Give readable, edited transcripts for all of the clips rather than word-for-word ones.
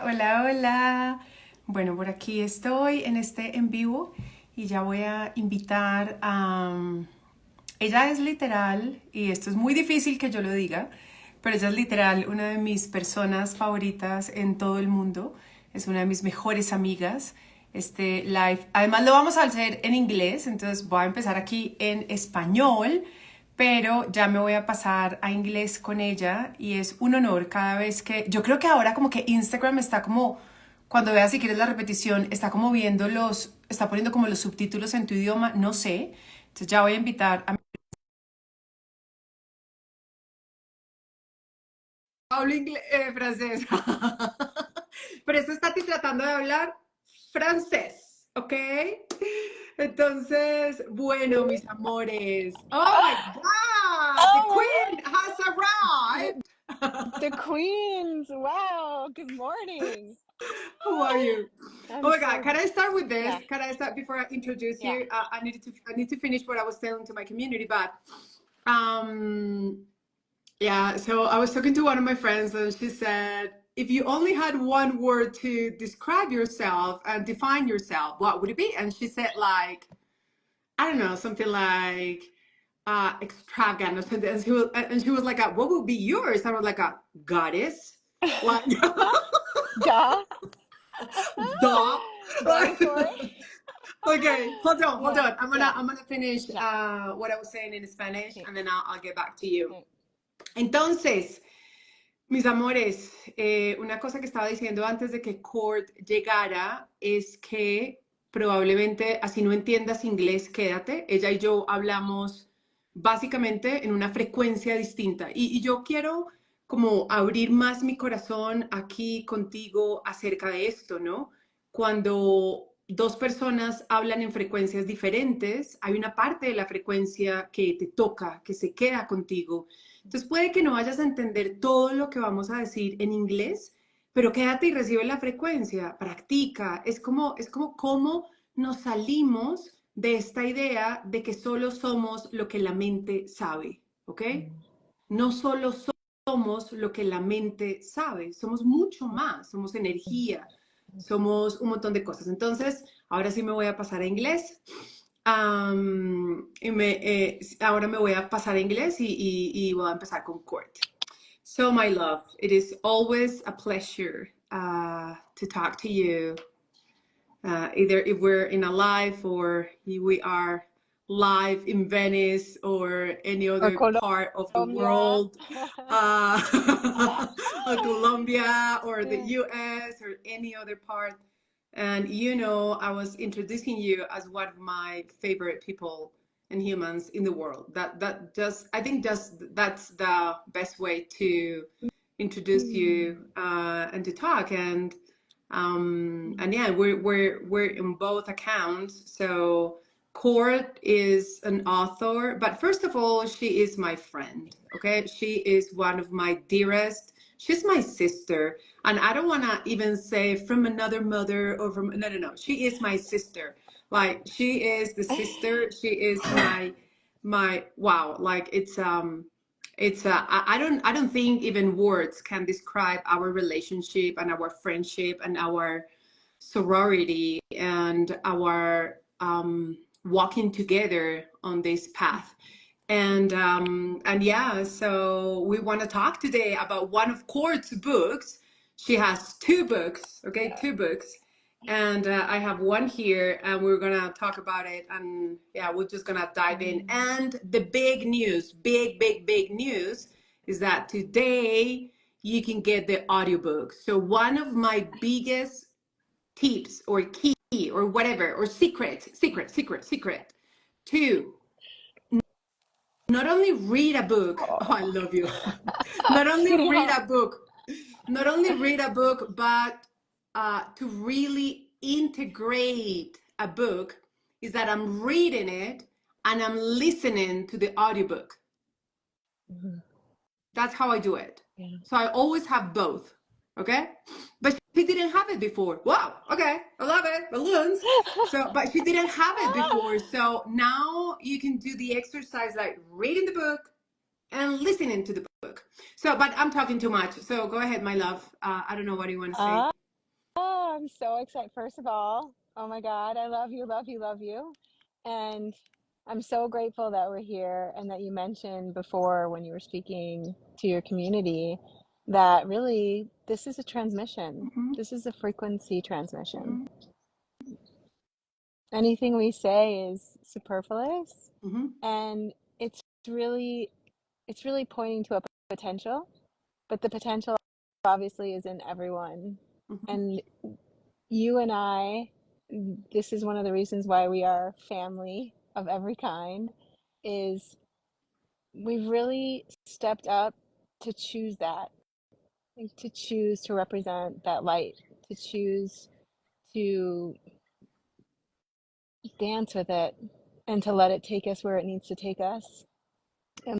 Hola, hola. Bueno, por aquí estoy en este en vivo y ya voy a invitar a... Ella es literal, y esto es muy difícil que yo lo diga, pero ella es literal una de mis personas favoritas en todo el mundo. Es una de mis mejores amigas. Este live, además lo vamos a hacer en inglés, entonces voy a empezar aquí en español, pero ya me voy a pasar a inglés con ella y es un honor cada vez que, yo creo que ahora como que Instagram está como, cuando veas si quieres la repetición, está como viendo está poniendo como los subtítulos en tu idioma, no sé, entonces ya voy a invitar a... Hablo inglés, francés, pero esto está tratando de hablar francés, ¿ok? Entonces, bueno, mis amores. Oh my God, the Oh queen has my arrived. the queens. Wow. Good morning. How are you? Oh I'm my God, so can I start with this? yeah. Can I start before I introduce Yeah. you? I need to finish what I was telling to my community, but um, yeah. So I was talking to one of my friends, and she said, if you only had one word to describe yourself and define yourself, what would it be? And she said, like, I don't know, something like extravagant or something. And she was like, what would be yours? I was like, a goddess, like, Duh. duh. Dinosaur. Okay, hold on, hold Yeah. on. Yeah. I'm gonna finish Yeah. what I was saying in Spanish, Okay. and then I'll get back to you. Okay. Entonces, mis amores, una cosa que estaba diciendo antes de que Court llegara es que probablemente, así no entiendas inglés, quédate. Ella y yo hablamos básicamente en una frecuencia distinta. Y yo quiero como abrir más mi corazón aquí contigo acerca de esto, ¿no? Cuando dos personas hablan en frecuencias diferentes, hay una parte de la frecuencia que te toca, que se queda contigo. Entonces puede que no vayas a entender todo lo que vamos a decir en inglés, pero quédate y recibe la frecuencia, practica. Es como cómo nos salimos de esta idea de que solo somos lo que la mente sabe, ¿ok? No solo somos lo que la mente sabe, somos mucho más, somos energía, somos un montón de cosas. Entonces, ahora sí me voy a pasar a inglés. Ahora me voy a pasar a inglés y voy a empezar con Court. So, my love, it is always a pleasure to talk to you. Either if we're in a live or we are live in Venice or any Or other part of the Colombia. world, or Colombia or the Yeah. US or any other part. And you know, I was introducing you as one of my favorite people and humans in the world. That just, I think just that's the best way to introduce you and to talk. And yeah, we're in both accounts. So Court is an author, but first of all, she is my friend. Okay, she is one of my dearest. She's my sister, and I don't want to even say from another mother or from no. She is my sister. Like she is the sister. She is my wow. Like I don't think even words can describe our relationship and our friendship and our sorority and our walking together on this path. And yeah, so we want to talk today about one of Court's books. She has two books, okay, two books. And I have one here, and we're gonna talk about it. And yeah, we're just gonna dive in. And the big news, big news, is that today you can get the audiobook. So one of my biggest tips or key or whatever or secret to not only read a book. Oh, I love you. not only read a book, not only read a book, but to really integrate a book is that I'm reading it and I'm listening to the audiobook. That's how I do it. Yeah. So I always have both. Okay. But she didn't have it before. Wow. Okay. I love it. Balloons. So, but she didn't have it before. So now you can do the exercise like reading the book and listening to the book. So, but I'm talking too much. So go ahead, my love. I don't know what you want to say. am so excited. First of all, oh my God, I love you, love you, love you. And I'm so grateful that we're here and that you mentioned before when you were speaking to your community that really this is a transmission. Mm-hmm. This is a frequency transmission. Mm-hmm. Anything we say is superfluous, Mm-hmm. and it's really pointing to a potential, but the potential obviously is in everyone. Mm-hmm. And you and I, this is one of the reasons why we are family of every kind, is we've really stepped up to choose that, like to choose to represent that light, to choose to dance with it and to let it take us where it needs to take us. And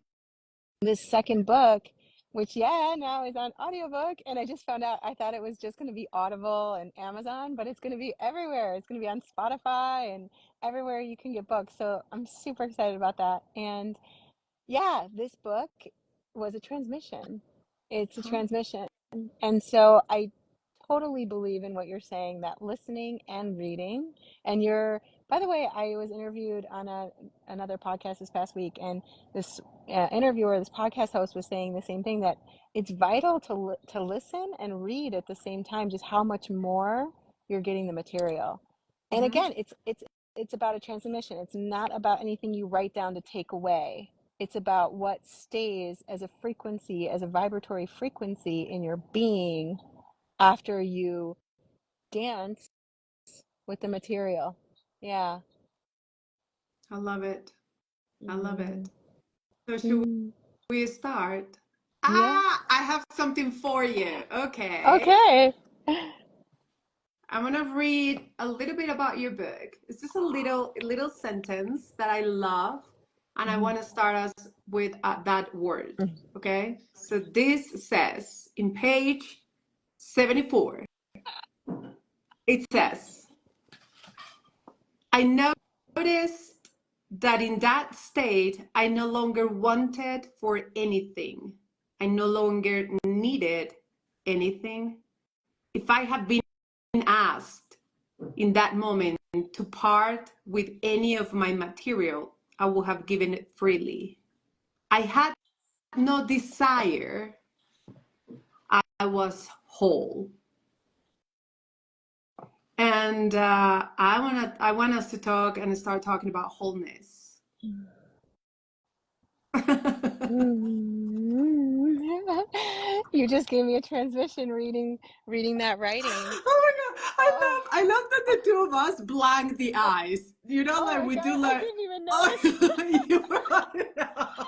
this second book, which now is on audiobook, and I just found out I thought it was just going to be Audible and Amazon, but it's going to be everywhere. It's going to be on Spotify and everywhere you can get books. So I'm super excited about that. And this book was a transmission. It's a transmission. And so I totally believe in what you're saying, that listening and reading. And by the way, I was interviewed on another podcast this past week, and this interviewer, this podcast host, was saying the same thing, that it's vital to listen and read at the same time, just how much more you're getting the material. And again, it's about a transmission. It's not about anything you write down to take away. It's about what stays as a frequency, as a vibratory frequency in your being after you dance with the material. Yeah. I love it. I love it. Mm. So should we start? Yeah. I have something for you. Okay. Okay. I'm gonna read a little bit about your book. It's just a little sentence that I love, and I want to start us with that word. Okay. So this says in page 74. It says, I noticed that in that state, I no longer wanted for anything. I no longer needed anything. If I had been asked in that moment to part with any of my material, I would have given it freely. I had no desire. I was whole. And I want us to talk and start talking about wholeness. You just gave me a transmission reading that writing. Oh my God. I love that the two of us blank the eyes. You know, like we do, I like, didn't even notice. you brought it up.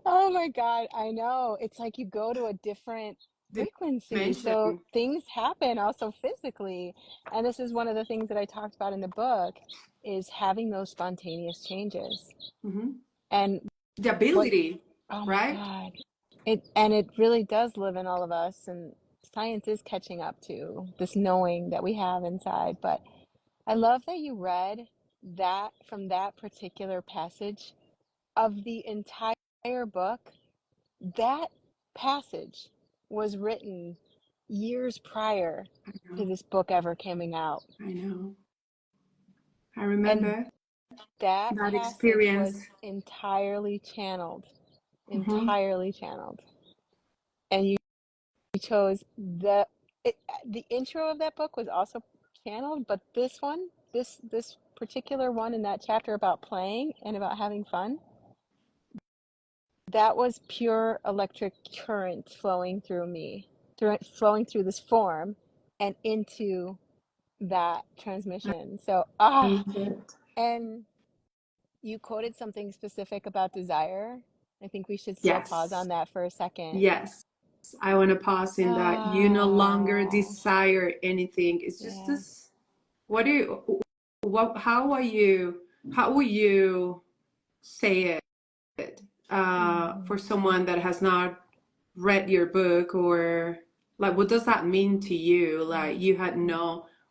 Oh my God, I know. It's like you go to a different frequency. So Dimension. things happen also physically. And this is one of the things that I talked about in the book, is having those spontaneous changes. Mm-hmm. And The ability, oh my right? God. It really does live in all of us, and science is catching up to this knowing that we have inside. But I love that you read that from that particular passage of the entire book. That passage was written years prior to this book ever coming out. I know. I And remember that that passage was experience. entirely channeled, Mm-hmm. And you chose the intro of that book was also channeled, but this particular one in that chapter about playing and about having fun, that was pure electric current flowing through me, flowing through this form and into that transmission. So I love it. and you quoted something specific about desire. I think we should still pause Yes. on that for a second. Yes. I want to pause in that you no longer Oh, desire anything. It's just yeah. this. How will you say it for someone that has not read your book, or like, what does that mean to you? Like, you had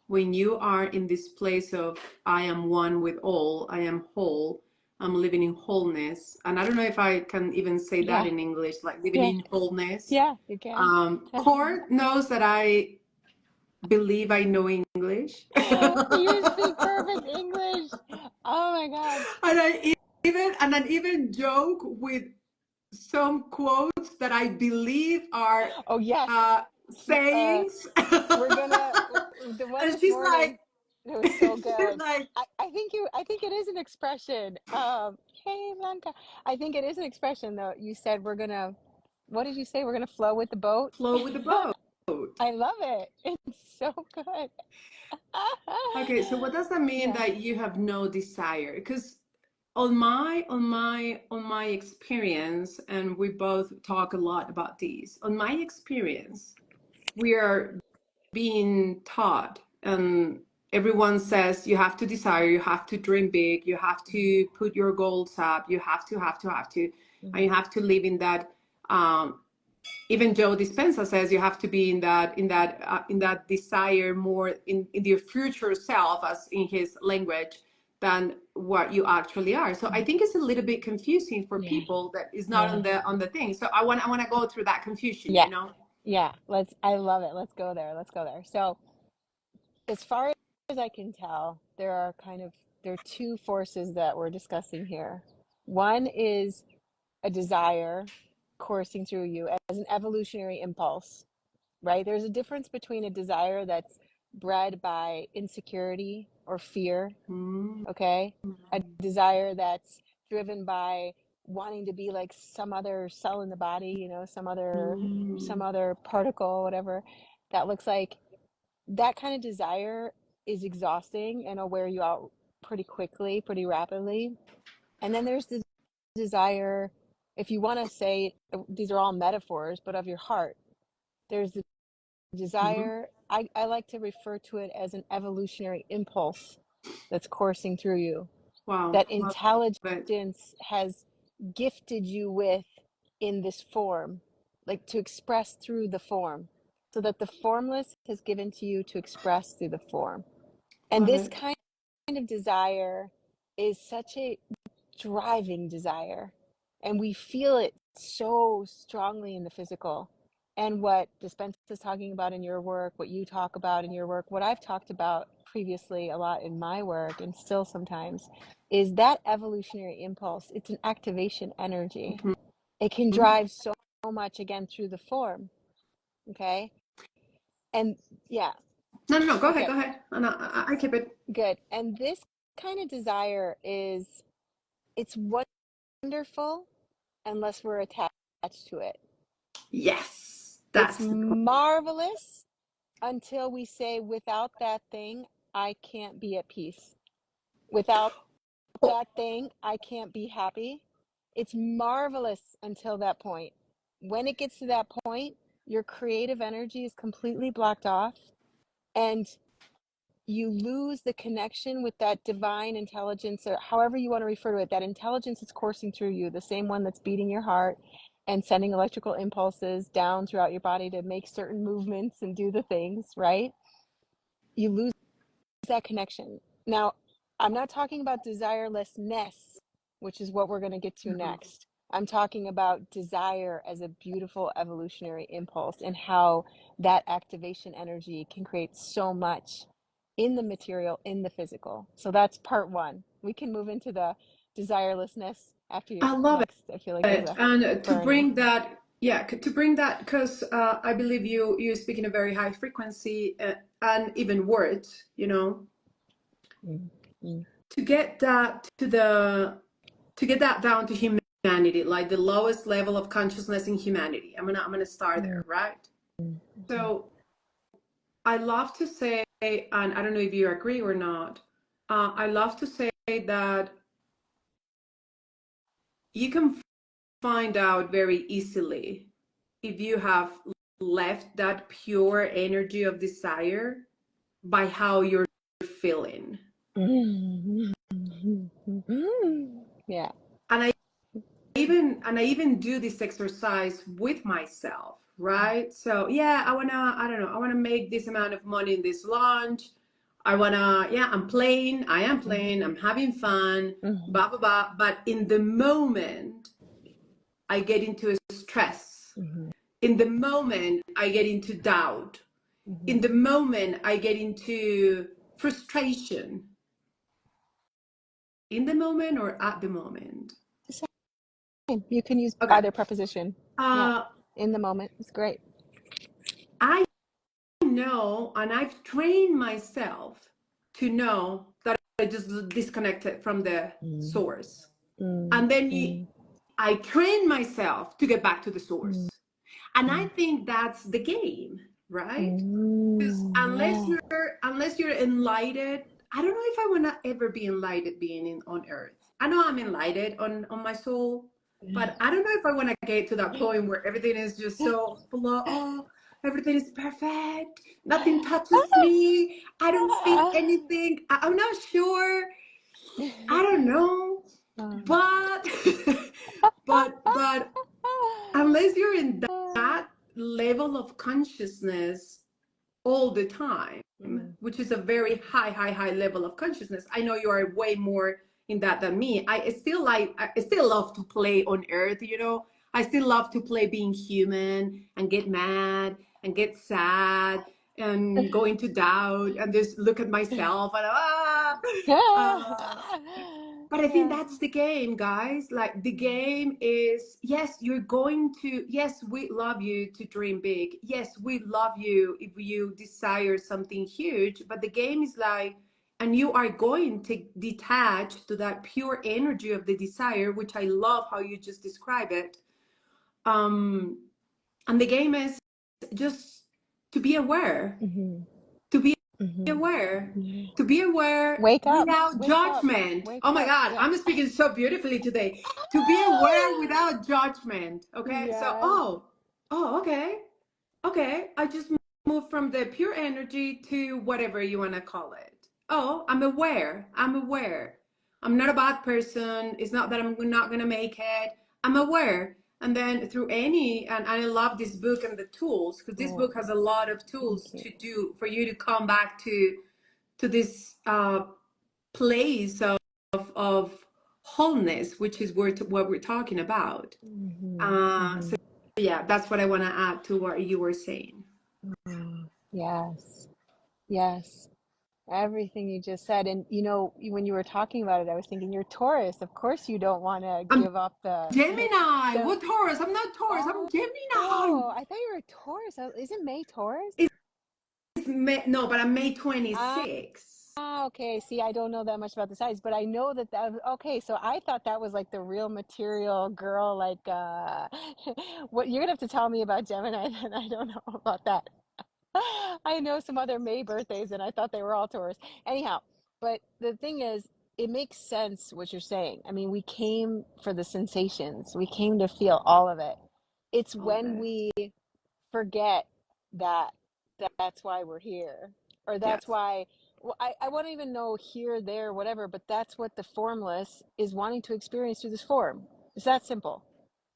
when you are in this place of, I am one with all, I am whole, I'm living in wholeness. And I don't know if I can even say that in English, like living Yeah. in wholeness. Yeah, you can. Court knows that I believe I know English. You speak perfect English. Oh my God. And I even joke with some quotes that I believe are Oh yes. Uh, sayings. we're gonna the one And this morning. It was so she's good. like, I think it is an expression. Hey Blanca. I think it is an expression though. You said we're gonna, what did you say? We're gonna flow with the boat. flow with the boat. I love it. It's so good. Okay, so what does that mean Yeah. that you have no desire? Because on my experience, and we both talk a lot about these. On my experience, we are being taught, and everyone says you have to desire, you have to dream big, you have to put your goals up, you have to, and you have to live in that. Even Joe Dispenza says you have to be in that desire more in your future self, as in his language, than what you actually are. So I think it's a little bit confusing for Yeah. people that is not Yeah. on the thing. So I want to go through that confusion, Yeah. you know. Yeah. I love it. Let's go there. Let's go there. So as far as I can tell, there are two forces that we're discussing here. One is a desire coursing through you as an evolutionary impulse, right? There's a difference between a desire that's bred by insecurity or fear, Mm. okay? A desire that's driven by wanting to be like some other cell in the body, some Mm. other particle, whatever that looks like. That kind of desire is exhausting and will wear you out pretty quickly, pretty rapidly. And then there's the desire, if you want to say, these are all metaphors, but of your heart. There's the Mhm. desire, I like to refer to it as an evolutionary impulse that's coursing through you, Wow. that Love it. intelligence has gifted you with in this form, like to express through the form, so that the formless has given to you to express through the form. And Love this it. kind of desire is such a driving desire, and we feel it so strongly in the physical. And what Dispense is talking about in your work, what you talk about in your work, what I've talked about previously a lot in my work and still sometimes, is that evolutionary impulse. It's an activation energy. Mhm. It can drive so much again through the form. Okay. And yeah, No, no, no. Go ahead. okay, Go ahead. And I keep it. good. And this kind of desire it's wonderful unless we're attached to it. Yes, It's that's the point. marvelous until we say, without that thing, I can't be at peace. Without Oh, that thing, I can't be happy. It's marvelous until that point. When it gets to that point, your creative energy is completely blocked off, and you lose the connection with that divine intelligence, or however you want to refer to it, that intelligence that's coursing through you, the same one that's beating your heart and sending electrical impulses down throughout your body to make certain movements and do the things, right? You lose that connection. Now, I'm not talking about desirelessness, which is what we're going to get to mhm. next. I'm talking about desire as a beautiful evolutionary impulse, and how that activation energy can create so much in the material, in the physical. So that's part one. We can move into the desirelessness after you I love next. I feel like there's it. a And to burning. bring that, yeah, to bring that, because I believe you speak in a very high frequency, and even words, you know, Mm, mm, to get that to get that down to humanity, like the lowest level of consciousness in humanity. I'm gonna start mm, there, right? mm, So I love to say, and I don't know if you agree or not, I love to say that you can find out very easily if you have left that pure energy of desire by how you're feeling. mm, yeah. And I even do this exercise with myself, right? So yeah, I don't know, I wanna make this amount of money in this launch. Yeah, I am playing, I'm having fun, Mhm, blah blah blah. But in the moment I get into a stress. mhm, In the moment I get into doubt. in the moment I get into frustration. In the moment or at the moment? Same. You can use Okay. either preposition. Yeah. In the moment. It's great. I know, and I've trained myself to know that I just disconnected from the source. And then I train myself to get back to the source. And I think that's the game, right? Because unless you're enlightened, I don't know if I want to ever be enlightened being on earth. I know I'm enlightened on my soul, but I don't know if I want to get to that point where everything is just so full of, everything is perfect, nothing touches me, I don't feel anything. I'm not sure. I don't know. But but unless you're in that level of consciousness all the time, which is a very high level of consciousness. I know you are way more in that than me. I still love to play on earth, you know. I still love to play being human and get mad and get sad and go into doubt and just look at myself and but I think that's the game, guys. Like the game is, yes, you're going to, yes, we love you to dream big. Yes, we love you if you desire something huge. But the game is like, and you are going to detach to that pure energy of the desire, which I love how you just describe it. And the game is just to be aware, to be aware, to be aware Wake up. without judgment. Oh my God, I'm speaking so beautifully today. To be aware without judgment. Okay, so okay, I just moved from the pure energy to whatever you want to call it. Oh, I'm aware. I'm not a bad person. It's not that I'm not going to make it. I'm aware. And then through and I love this book and the tools, because this book has a lot of tools to do for you to come back to this place of wholeness, which is what we're talking about. So yeah, that's what I want to add to what you were saying. Yes. Everything you just said. And you know, when you were talking about it, I was thinking, you're Taurus. Of course you don't want to I'm give up Gemini. What Taurus? I'm not Taurus. I'm Gemini. Oh, I thought you were a Taurus. Isn't May Taurus? No, but I'm May 26. Okay. See, I don't know that much about the signs, but I know that okay. So I thought that was like the real material girl. Like, what you're gonna have to tell me about Gemini. Then I don't know about that. I know some other May birthdays, and I thought they were all Taurus. Anyhow, but the thing is, it makes sense what you're saying. I mean, we came for the sensations. We came to feel all of it. It's when we forget that that's why we're here, or that's why. Well, I won't even know here, there, whatever, but that's what the formless is wanting to experience through this form. It's that simple.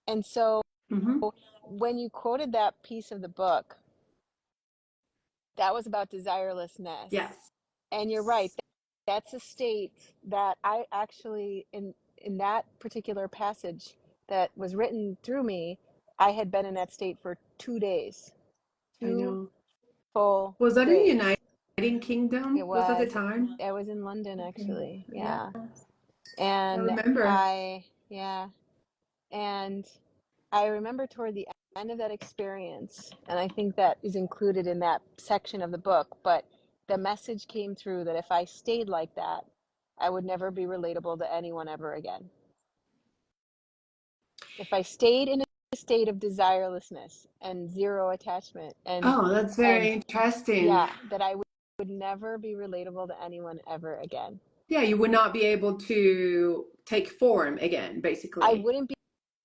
And so when you quoted that piece of the book, that was about desirelessness. Yes. And you're right. That's a state that I actually, in that particular passage that was written through me, I had been in that state for 2 days. I know. Full Was that days. in the United Kingdom? It Was that the was. time? I was in London, actually. Yeah. And I remember. And I remember toward the end of that experience, and I think that is included in that section of the book, but the message came through that if I stayed like that, I would never be relatable to anyone ever again. If I stayed in a state of desirelessness and zero attachment, and that's very interesting. that I would never be relatable to anyone ever again. Yeah, you would not be able to take form again, basically. I wouldn't be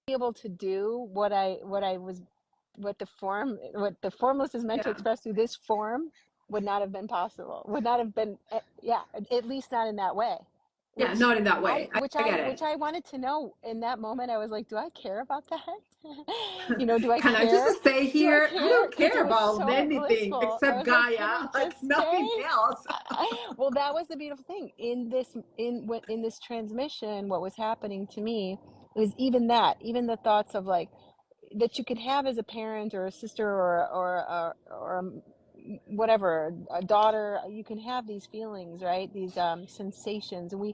able to do what the formless is meant to express through this form would not have been possible. Would not have been, at least not in that way. Not in that way. I get it. Which I wanted to know in that moment. I was like, do I care about that? Do I Can care? I just stay here? I don't care about so anything blissful. except Gaia, like nothing else. Well, that was the beautiful thing in this transmission. What was happening to me was even the thoughts of like that you could have as a parent or a sister or whatever, a daughter, you can have these feelings, right? These sensations, and we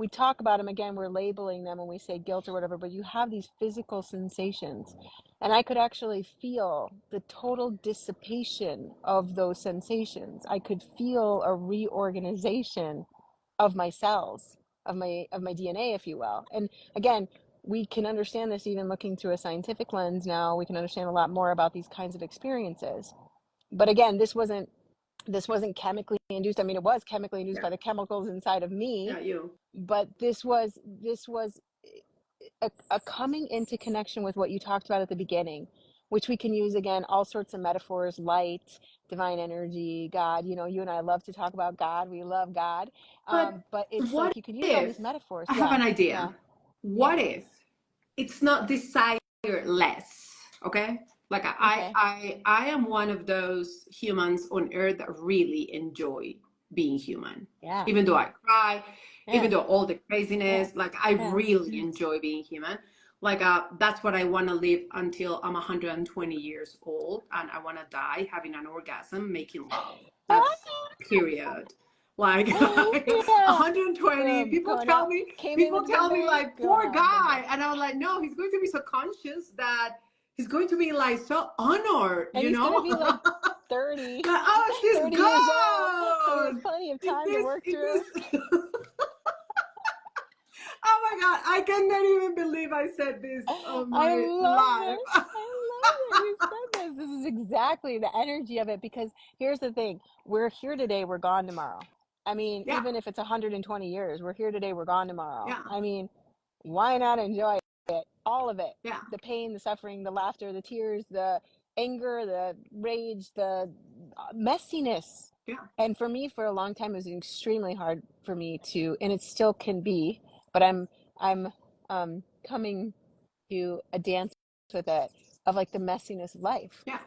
talk about them again. We're labeling them when we say guilt or whatever, but you have these physical sensations, and I could actually feel the total dissipation of those sensations. I could feel a reorganization of my cells, of my DNA, if you will. And again, we can understand this even looking through a scientific lens now. We can understand a lot more about these kinds of experiences. But again, this wasn't chemically induced. I mean, it was chemically induced by the chemicals inside of me, but this was a coming into connection with what you talked about at the beginning, which we can use again, all sorts of metaphors: light, divine energy, God. You know, you and I love to talk about God. We love God. But it's what like you can use all if, these metaphors. I have an idea. What Yeah. if it's not desireless? Okay. Like Okay. I am one of those humans on earth that really enjoy being human. Yeah. Even though I cry, even Yeah. though all the craziness, Yeah. like I Yeah. really enjoy being human. Like that's what I want to live until I'm 120 years old, and I want to die having an orgasm, making love. That's period. Like Yeah. 120, people Going tell out. me, Came in with a big bang, like, going poor out with a big bang. guy. And I was like, no, he's going to be so conscious that he's going to be like so honored, And you he's going know? to be like 30, Like, oh, she's 30 years old. So he has good. plenty of In time to this, work in through. this. Oh my God, I cannot even believe I said this on I my love live. this. I love that you said this. This is exactly the energy of it, because here's the thing. We're here today, we're gone tomorrow. I mean, Yeah, even if it's 120 years, we're here today, we're gone tomorrow. yeah, I mean, why not enjoy it? All of it. yeah, The pain, the suffering, the laughter, the tears, the anger, the rage, the messiness. yeah, And for me, for a long time, it was extremely hard for me to, and it still can be, but I'm coming to a dance with it, of like the messiness of life, yeah.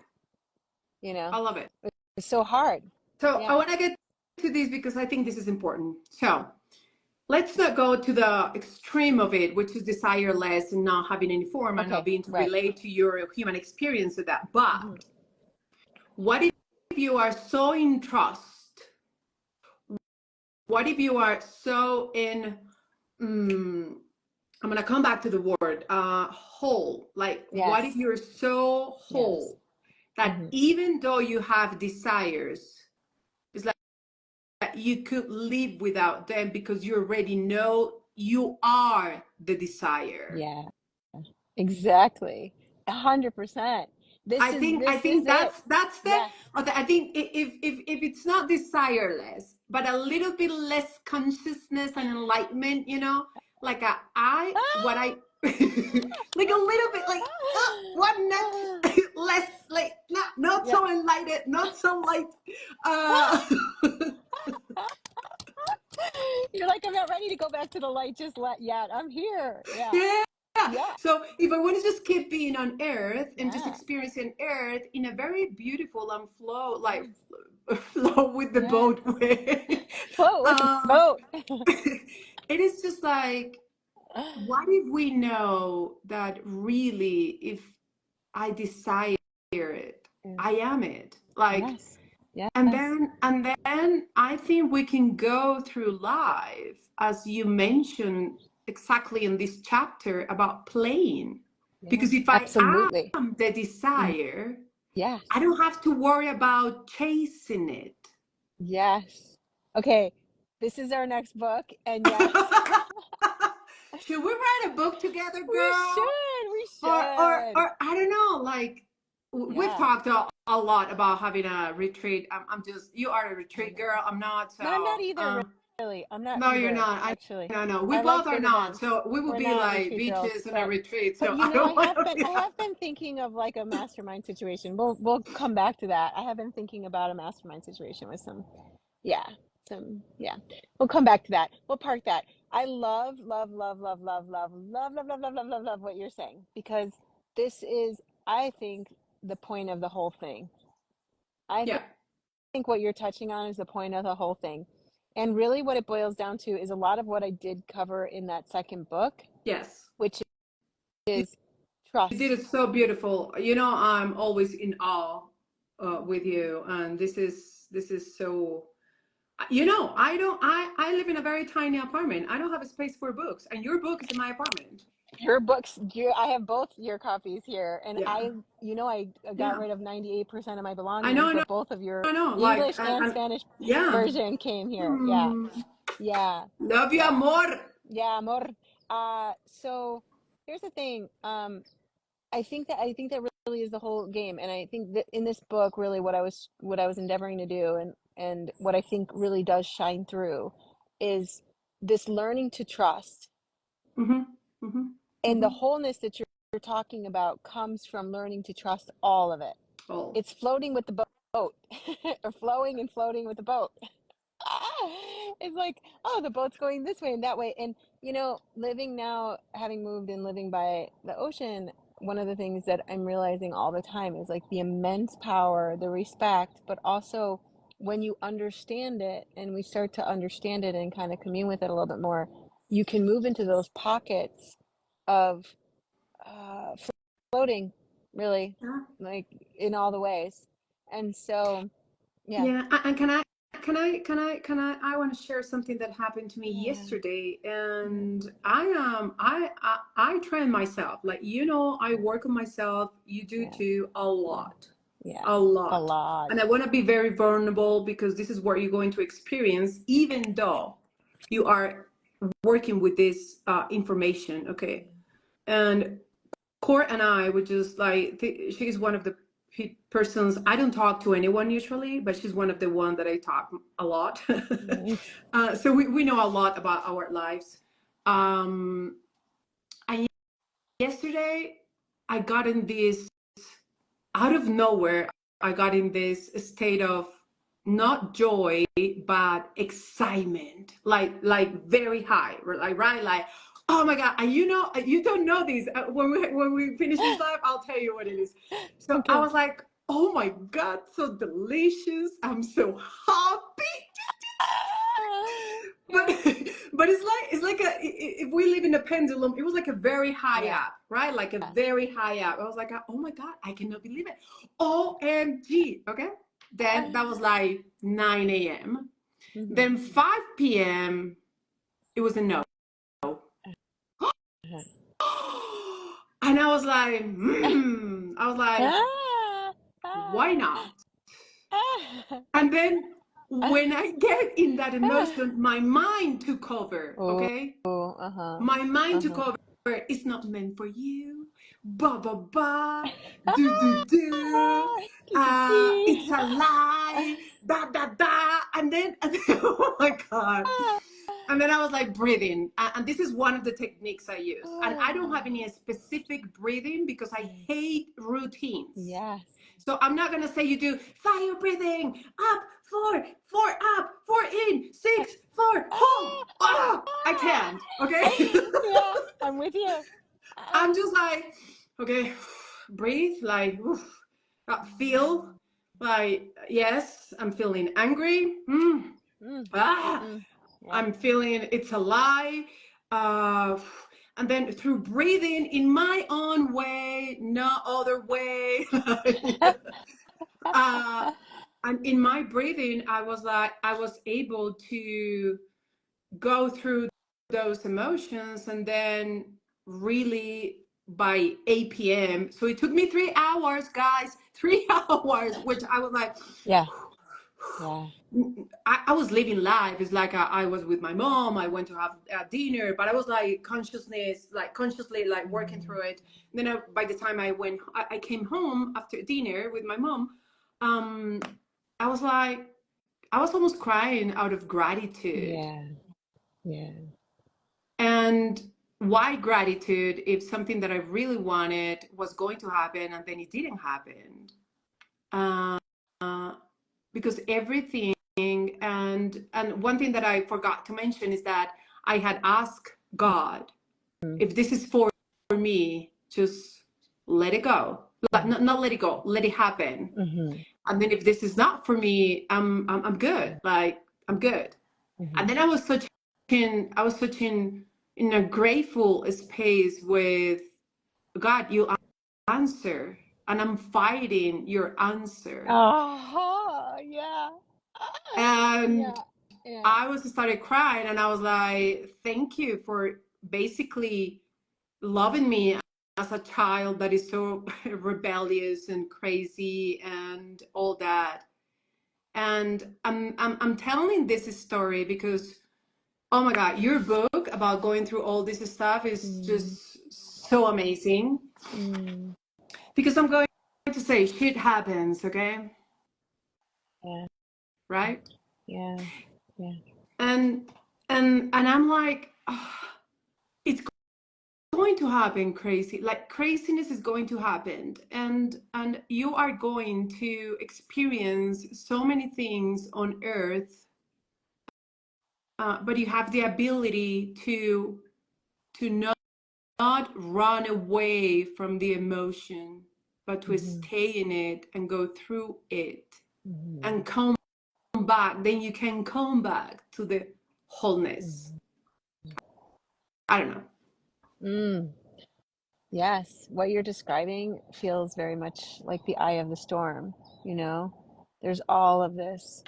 you know? I love it. It's so hard. So I Yeah. want to get to this because I think this is important. So let's not go to the extreme of it, which is desireless and not having any form and not Okay. being to Right. relate to your human experience of that. But Mm-hmm. what if you are so in trust? What if you are so in, I'm going to come back to the word, whole. Like, what if Yes. you're so Yes. whole that Mm-hmm. even though you have desires, it's like you could live without them because you already know you are the desire. Yeah. Exactly. 100%. I This is think it. that's the, Yes. I think if it's not desireless, but a little bit less consciousness and enlightenment, you know, like what I like a little bit like one notch less, like not Yeah. so enlightened, not so light. Uh, You're like, I'm not ready to go back to the light just yet. I'm here. Yeah. yeah. Yeah. So if I want to just keep being on Earth and just Yeah. experiencing Earth in a very beautiful and Yes. flow with the Yes. boat way, Float with the um, boat. it is just like, what if we know that really, if I desire it, I am it. Like, Yes. Yes. and then I think we can go through life, as you mentioned exactly in this chapter, about playing. Yeah. Because if I Absolutely. am the desire, Yes. I don't have to worry about chasing it. Yes. Okay. This is our next book. And yes, Should we write a book together, we girl? should. We should. Or I don't know, like we've Yeah. talked a lot about having a retreat. I'm just, you are a I retreat know. girl. I'm not. No, I'm not So either, really. I'm not no, you're either, not. actually. I know. We I like both are big not. events. So we will We're be not like retreat girls, beaches and a retreat. but So you I know, don't want to I be. have been thinking of like a mastermind situation. We'll come back to that. I have been thinking about a mastermind situation with yeah, yeah. We'll come back to that. We'll park that. I love, love, love, love, love, love, love, love, love, love, love, love, love what you're saying, because this is, I think, the point of the whole thing. I Yeah. think what you're touching on is the point of the whole thing. And really what it boils down to is a lot of what I did cover in that second book, Yes. which is You did trust. it so beautiful. You know, I'm always in awe with you, and this is so, I live in a very tiny apartment. I don't have a space for books, and your book is in my apartment. Your books, I have both your copies here, and Yeah. I got Yeah. rid of 98% of my I belongings, know, but both of your I know. Like, English and Spanish yeah. version came here. Yeah, Hmm. yeah, Love you, yeah, amor. yeah, amor. So here's the thing. I think that really is the whole game, and I think that in this book, really, what I was endeavoring to do, and what I think really does shine through, is this learning to trust, Mm-hmm. Mm-hmm. and the Mm-hmm. wholeness that you're talking about comes from learning to trust all of it. Oh. It's floating with the boat, or flowing and floating with the boat. It's like, oh, the boat's going this way and that way. And, living now, having moved and living by the ocean, one of the things that I'm realizing all the time is like the immense power, the respect, but also when you understand it and we start to understand it and kind of commune with it a little bit more, you can move into those pockets of uh, floating, really, Yeah. like in all the ways. And so, yeah. Yeah. And I want to share something that happened to me Yeah. yesterday, Yeah. and I train myself. Like, I work on myself. You do Yeah. too, a Yeah. lot. Yeah. A A lot. lot. And I want to be very vulnerable because this is what you're going to experience, even though you are working with this information. Okay. And Court and I would just like, she's one of the persons, I don't talk to anyone usually, but she's one of the one that I talk a lot. Mhm. So we know a lot about our lives. And yesterday I got in this, out of nowhere, I got in this state of not joy, but excitement, like very high, like, right? Like, oh my God, and you don't know this. When we finish this live, I'll tell you what it is. So I Okay. was like, oh my God, so delicious. I'm so happy. But Yeah. but it's like if we live in a pendulum, it was like a very high Yeah. up, right? Like a very high up. I was like, oh my God, I cannot believe it. OMG. Okay. Then that was like 9 a.m. Mhm. Then 5 p.m. it was a no. Uh-huh. And I was like, Ah, why ah, not? ah, And then ah, when I get in that ah. emotion, my mind took over. Oh, Okay. uh-huh. My mind took Uh-huh. over. It's not meant for you. Ba ba ba. Do do do. Kiki. It's a lie. Da da da. And then, oh my God. And then I was like breathing. And this is one of the techniques I use. And I don't have any specific breathing because I hate routines. Yes. So I'm not gonna say you do fire breathing, up, four up, four in, six, four, hold. Oh, I can't. Okay. Yeah, I'm with you. I'm just like, okay, breathe, like, oof, feel, like, yes, I'm feeling angry. Mm, Ah, yeah. I'm feeling it's a lie. Uh, and then through breathing in my own way, no other way. uh, and in my breathing, I was able to go through those emotions, and then really by 8 p.m. So it took me 3 hours, guys, 3 hours, which I was like, Yeah. Yeah. I was living life. It's like I was with my mom. I went to have dinner, but I was like consciously like working Mm. through it. And then by the time I came home after dinner with my mom. Um, I was like, I was almost crying out of gratitude. Yeah. Yeah. And why gratitude if something that I really wanted was going to happen and then it didn't happen? Uh, because everything, and one thing that I forgot to mention is that I had asked God, Mm. if this is for me, just let it go. Like, not let it go, let it happen. Mm-hmm. And then if this is not for me, I'm good. Like, I'm good. Mm-hmm. And then I was such in a grateful space with God. You answer, and I'm fighting your answer. Oh, yeah. And yeah. I started crying, and I was like, thank you for basically loving me as a child that is so rebellious and crazy and all that. And I'm telling this story because, oh my God, your book about going through all this stuff is just so amazing. Because I'm going to say shit happens, okay? Yeah. Right? Yeah. And I'm like, oh, it's going to happen. Crazy, like craziness is going to happen, and you are going to experience so many things on earth, but you have the ability to not run away from the emotion, but to stay in it and go through it and come back. Then you can come back to the wholeness. I don't know. Yes, what you're describing feels very much like the eye of the storm, you know? There's all of this.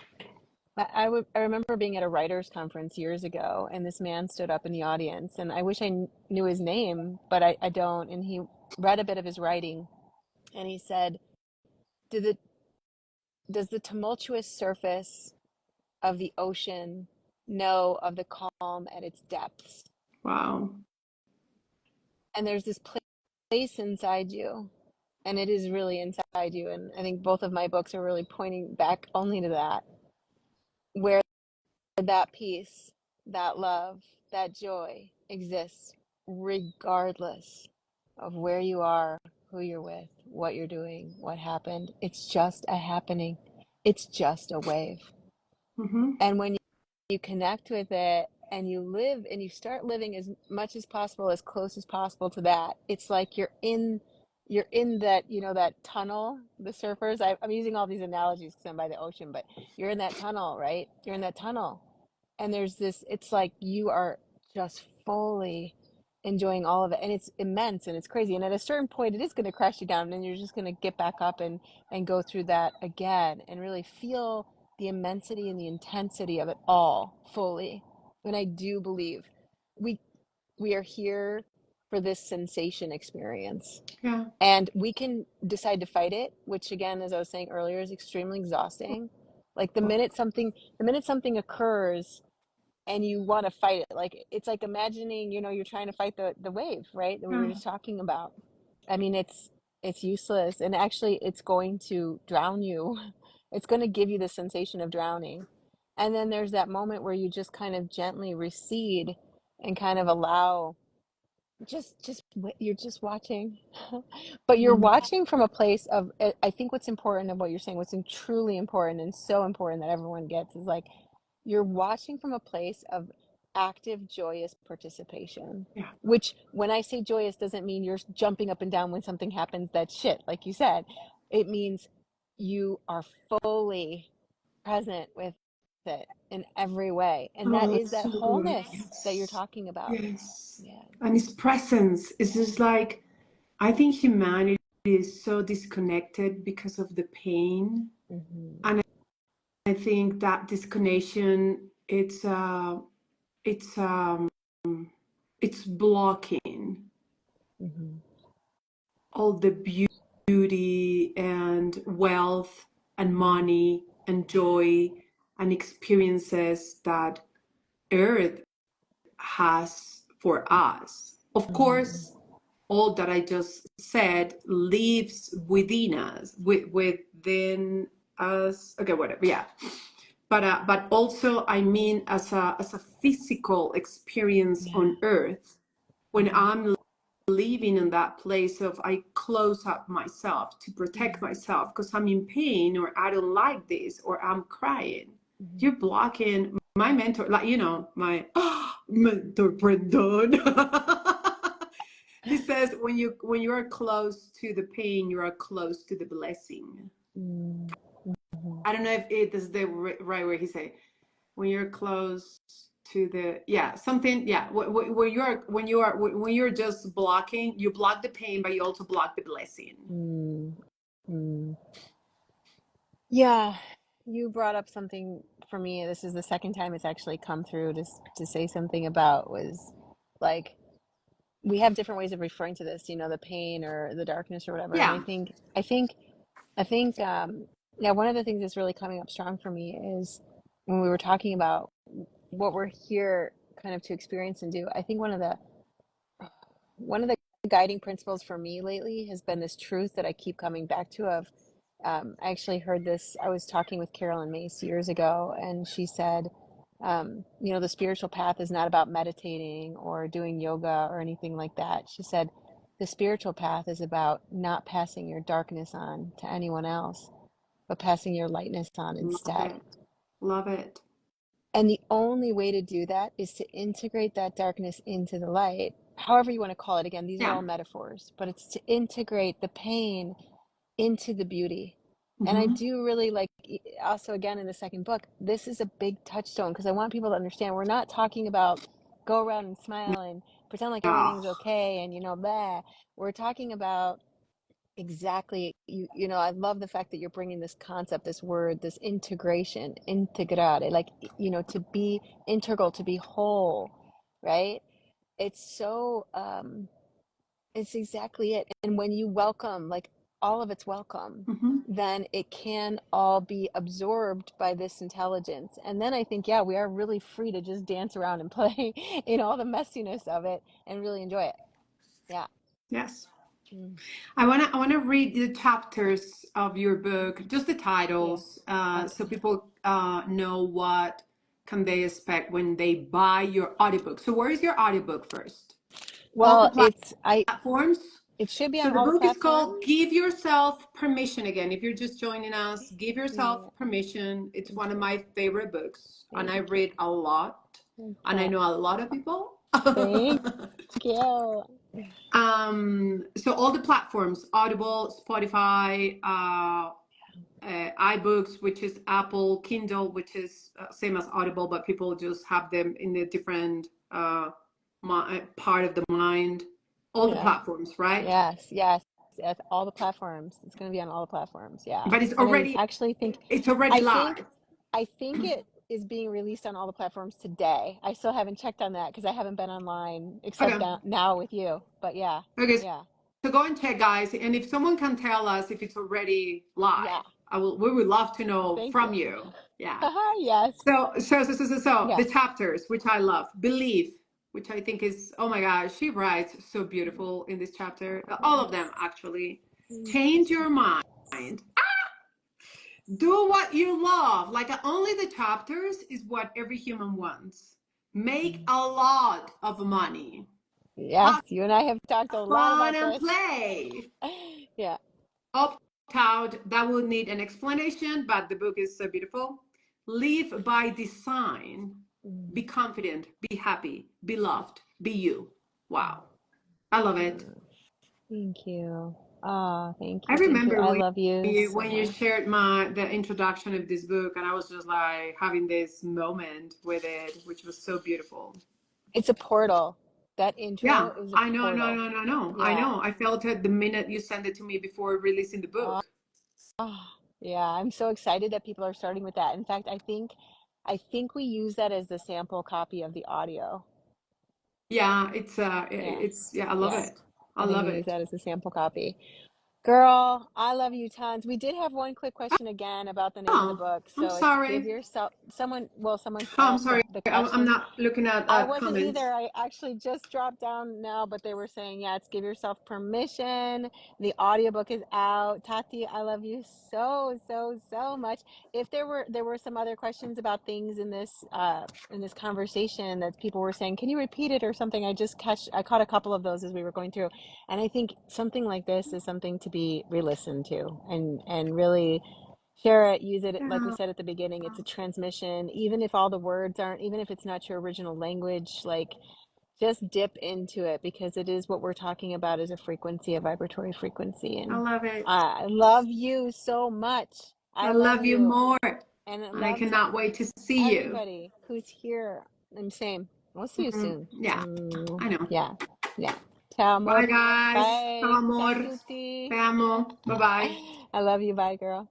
I remember being at a writers conference years ago, and this man stood up in the audience, and I wish I knew his name, but I don't. And he read a bit of his writing, and he said, does the tumultuous surface of the ocean know of the calm at its depths? Wow. And there's this place inside you, and it is really inside you. And I think both of my books are really pointing back only to that, where that peace, that love, that joy exists regardless of where you are, who you're with, what you're doing, what happened. It's just a happening. It's just a wave. And when you connect with it and you live and you start living as much as possible, as close as possible to that, it's like you're in that, that tunnel. The surfers, I'm using all these analogies because I'm by the ocean, but you're in that tunnel, right? You're in that tunnel, and there's this, it's like you are just fully enjoying all of it, and it's immense and it's crazy, and at a certain point it is going to crash you down, and you're just going to get back up and go through that again and really feel the immensity and the intensity of it all fully. And I do believe we are here for this sensation experience. Yeah. And we can decide to fight it, which again, as I was saying earlier, is extremely exhausting. Like the minute something occurs and you want to fight it, like it's like imagining, you're trying to fight the wave, right? That we were just talking about. I mean, it's useless, and actually it's going to drown you. It's going to give you the sensation of drowning. And then there's that moment where you just kind of gently recede and kind of allow, just you're just watching. But you're watching from a place of, I think what's important of what you're saying, what's truly important and so important that everyone gets, is like you're watching from a place of active, joyous participation. Yeah. Which, when I say joyous, doesn't mean you're jumping up and down when something happens that's shit, like you said. It means you are fully present with it in every way. And that Oh, is that's that so good. wholeness that you're Yes. talking about. Yes. Yeah. And his presence is just like, I think humanity is so disconnected because of the pain. And I think that disconnection, it's blocking all the beauty and wealth and money and joy and experiences that earth has for us. Of course, all that I just said lives within us, within us. Okay, whatever. Yeah, but also I mean as a physical experience on Earth, when I'm living in that place of I close up myself to protect myself because I'm in pain or I don't like this or I'm crying. You're blocking my mentor, like my mentor Brendan. He says when you are close to the pain, you are close to the blessing. I don't know if it is the right way he say. When you're close to the something when you're just blocking, you block the pain, but you also block the blessing. Yeah, you brought up something for me, this is the second time it's actually come through to say something about was like, we have different ways of referring to this, the pain or the darkness or whatever. And Yeah. I think, yeah, one of the things that's really coming up strong for me is when we were talking about what we're here kind of to experience and do. I think one of the guiding principles for me lately has been this truth that I keep coming back to of, I actually heard this, I was talking with Carolyn Mace years ago, and she said, the spiritual path is not about meditating or doing yoga or anything like that. She said, the spiritual path is about not passing your darkness on to anyone else, but passing your lightness on instead. Love it. And the only way to do that is to integrate that darkness into the light, however you want to call it. Again, these are all metaphors, but it's to integrate the pain into the beauty. And I do really like, also again in the second book, this is a big touchstone because I want people to understand we're not talking about go around and smile and pretend like everything's okay and blah. We're talking about exactly, I love the fact that you're bringing this concept, this word, this integration, integrare, like, to be integral, to be whole, right? It's so, it's exactly it. And when you welcome, like all of it's welcome, then it can all be absorbed by this intelligence. And then I think, yeah, we are really free to just dance around and play in all the messiness of it and really enjoy it. Yeah. Yes. I wanna read the chapters of your book, just the titles, so people know what can they expect when they buy your audiobook. So where is your audiobook first? All Well, the platforms. it should be So on the all the book is platforms. called Give Yourself Permission. Again, if you're just joining us, Give Yourself Permission. It's one of my favorite books, and I read a lot, and I know a lot of people. Thank you. So all the platforms, Audible, Spotify, iBooks, which is Apple, Kindle, which is same as Audible, but people just have them in a different part of the mind. All the platforms, right? Yes, all the platforms. It's going to be on all the platforms. Yeah. But it's And already I actually think live. I think it is being released on all the platforms today. I still haven't checked on that because I haven't been online except now with you. But yeah. Okay. Yeah. So go and check, guys. And if someone can tell us if it's already live, we would love to know from you. Yeah. Yes. So the chapters, which I love, belief, which I think is, oh my gosh, she writes so beautiful in this chapter. All of them, actually. Change your mind. Do what you love. Like only the chapters is what every human wants. Make a lot of money. Yes, you and I have talked a lot about Fun and this. play. Yeah. Opt out, that will need an explanation, but the book is so beautiful. Live by design. Be confident, be happy, be loved, be you. Wow. I love it. Thank you. Oh, thank I you. Thank you. remember I love you so when you much. shared the introduction of this book, and I was just like having this moment with it, which was so beautiful. It's a portal. That intro is a I know. portal. I know. I felt it the minute you sent it to me before releasing the book. Oh, yeah, I'm so excited that people are starting with that. In fact, I think we use that as the sample copy of the audio. Yeah, it's I love it. I think love we use it. that as a sample copy. Girl, I love you tons. We did have one quick question again about the name of the Oh, book. I'm So it's Give sorry. Yourself, someone's Oh, I'm asked sorry. the I'm question. not looking at I wasn't comments. either. I actually just dropped down now, but they were saying, yeah, it's Give Yourself Permission. The audiobook is out. Tati, I love you so, so, so much. If there were some other questions about things in this conversation that people were saying, can you repeat it or something? I caught a couple of those as we were going through. And I think something like this is something to be re-listened to and really share it, use it. Like we said at the beginning, it's a transmission. Even if all the words aren't, even if it's not your original language, like just dip into it because it is what we're talking about is a frequency, a vibratory frequency. I And love it. I love you so much. I I love love you you. more. And I love to cannot wait to see you. everybody who's here. And same. We'll see you soon. Yeah, I know. Yeah. Yeah. Ciao, amor. Bye, guys. Ciao, Bye. Ciao, amor. tutti. Te amo. Bye bye. I love you. Bye, girl.